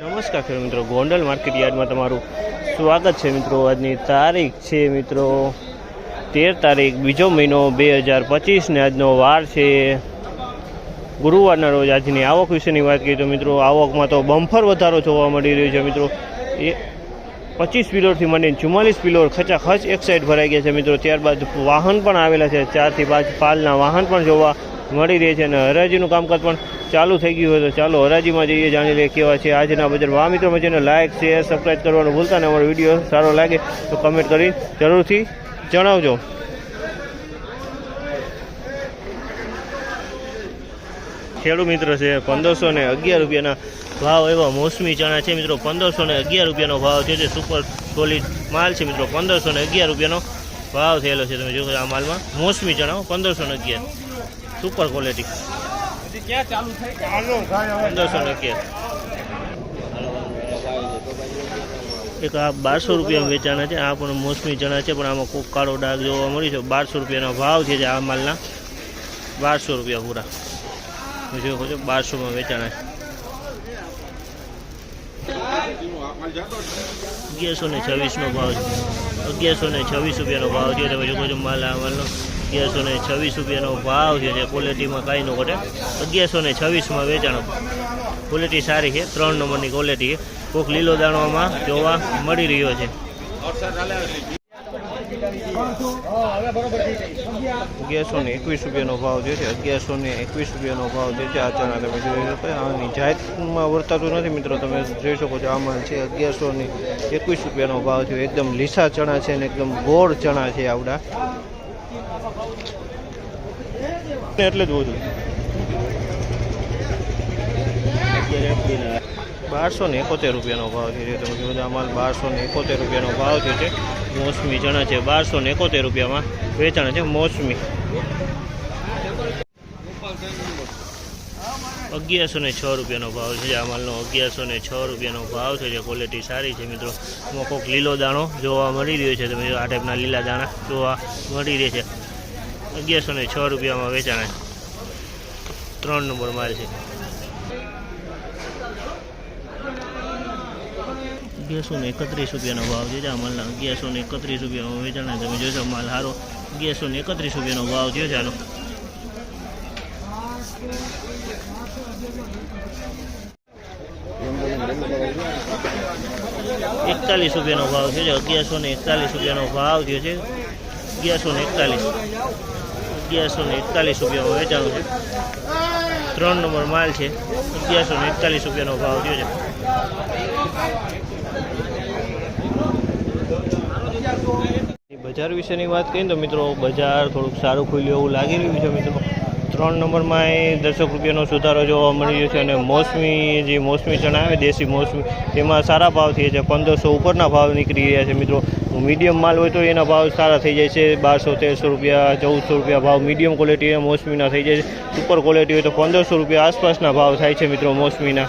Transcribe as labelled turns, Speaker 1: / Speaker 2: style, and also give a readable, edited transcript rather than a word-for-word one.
Speaker 1: નમસ્કાર ખેડૂત મિત્રો, ગોંડલ માર્કેટ યાર્ડમાં તમારું સ્વાગત છે મિત્રો। આજની તારીખ છે મિત્રો 13 તારીખ બીજો મહિનો 2025 ને આજનો વાર છે ગુરુવારના રોજ। આજની આવક વિશેની વાત કરીએ તો મિત્રો આવકમાં તો બમ્ફર વધારો જોવા મળી રહ્યો છે મિત્રો। 25 પિલોરથી માંડીને 44 પિલોર ખચાખચ એક સાઈડ ભરાઈ ગયા છે મિત્રો। ત્યારબાદ વાહન પણ આવેલા છે, 4 થી 5 પાલના વાહન પણ જોવા મળી રહે છે અને હરાજીનું કામકાજ પણ ચાલુ થઈ ગયું હોય તો ચાલો હરાજીમાં જઈએ, જાણી લઈએ કેવા છે આજના બજાર। આ મિત્રો મજાને લાઇક શેર સબસ્ક્રાઈબ કરવાનું ભૂલતા ને અમારો વિડીયો સારો લાગે તો કમેન્ટ કરી જરૂરથી જણાવજો। ખેડૂત મિત્ર છે 1511 રૂપિયાના ભાવ એવા મોસમી ચણા છે મિત્રો। 1511 રૂપિયાનો ભાવ છે, સુપર સોલિડ માલ છે મિત્રો। 1511 રૂપિયાનો ભાવ થયેલો છે, તમે જોશો આ માલમાં મોસમી ચણા 1511 સુપર ક્વોલિટી 1511। એક આ 1200 રૂપિયામાં વેચાણા છે, આ પણ મોસમી ચણા છે પણ આમાં ખૂબ કાળો ડાઘ જોવા મળી છે। 1200 રૂપિયાનો ભાવ છે આ માલના, 1200 રૂપિયા પૂરા જો 1200માં વેચાણા છે। 1126નો ભાવ છે, 1126 રૂપિયાનો ભાવ છે, તમે જોવો છો માલ આ માલનો 1126 રૂપિયાનો ભાવ છે। ક્વોલિટીમાં કાંઈ ન ઘટે, 1126માં વેચાણો, ક્વોલિટી સારી છે, 3 નંબરની ક્વોલિટી છે, કોક લીલો દાણોમાં જોવા મળી રહ્યો છે। 1121 રૂપિયાનો ભાવ જે છે, 1121 રૂપિયાનો ભાવ જે છે આ ચણા તમે જોઈ શકો। આની જાહેરમાં વર્તાતું નથી મિત્રો, તમે જોઈ શકો છો આ માલ છે 1121 રૂપિયાનો ભાવ છે। એકદમ લીસા ચણા છે અને એકદમ ગોળ ચણા છે આવડા, એટલે જ ઓછું 1271 રૂપિયાનો ભાવ છે। તમે જોવો આ માલ 1271 રૂપિયાનો ભાવ છે। મોસમી ચણા છે 1271 રૂપિયામાં વેચાણ છે મોસમી। 1106 રૂપિયાનો ભાવ છે આ માલનો, 1106 રૂપિયાનો ભાવ છે। ક્વોલિટી સારી છે મિત્રો, એમાં કોઈક લીલો દાણો જોવા મળી રહ્યો છે, તમે આ ટાઈપના લીલા દાણા જોવા મળી રહે છે। 1106 રૂપિયામાં વેચાણ છે, 3 નંબર માલ છે। 1131 રૂપિયાનો ભાવ છે આ માલના, 1131 રૂપિયામાં વેચાણ તમે જોશો માલ સારો 1131 રૂપિયાનો ભાવ થયો છે આનો। 41 રૂપિયાનો ભાવ છે, 1141 રૂપિયાનો ભાવ થયો છે। 1141 રૂપિયામાં વેચાણું છે, 3 નંબર માલ છે। 1141 રૂપિયાનો ભાવ થયો છે। બજાર વિશેની વાત કરીએ તો મિત્રો બજાર થોડુંક સારું ખુલ્યું એવું લાગી રહ્યું છે મિત્રો। 3 નંબરમાં 10 રૂપિયાનો સુધારો જોવા મળી રહ્યો છે અને મોસમી જે મોસમી ચણા આવે દેશી મોસમી તેમાં સારા ભાવ થઈ છે, 1500 ઉપરના ભાવ નીકળી રહ્યા છે મિત્રો। મીડિયમ માલ હોય તો એના ભાવ સારા થઈ જાય છે, 1200-1300 રૂપિયા 1400 રૂપિયા ભાવ મીડિયમ ક્વોલિટી મોસમીના થઈ જાય છે। સુપર ક્વોલિટી હોય તો 1500 રૂપિયા આસપાસના ભાવ થાય છે મિત્રો મોસમીના।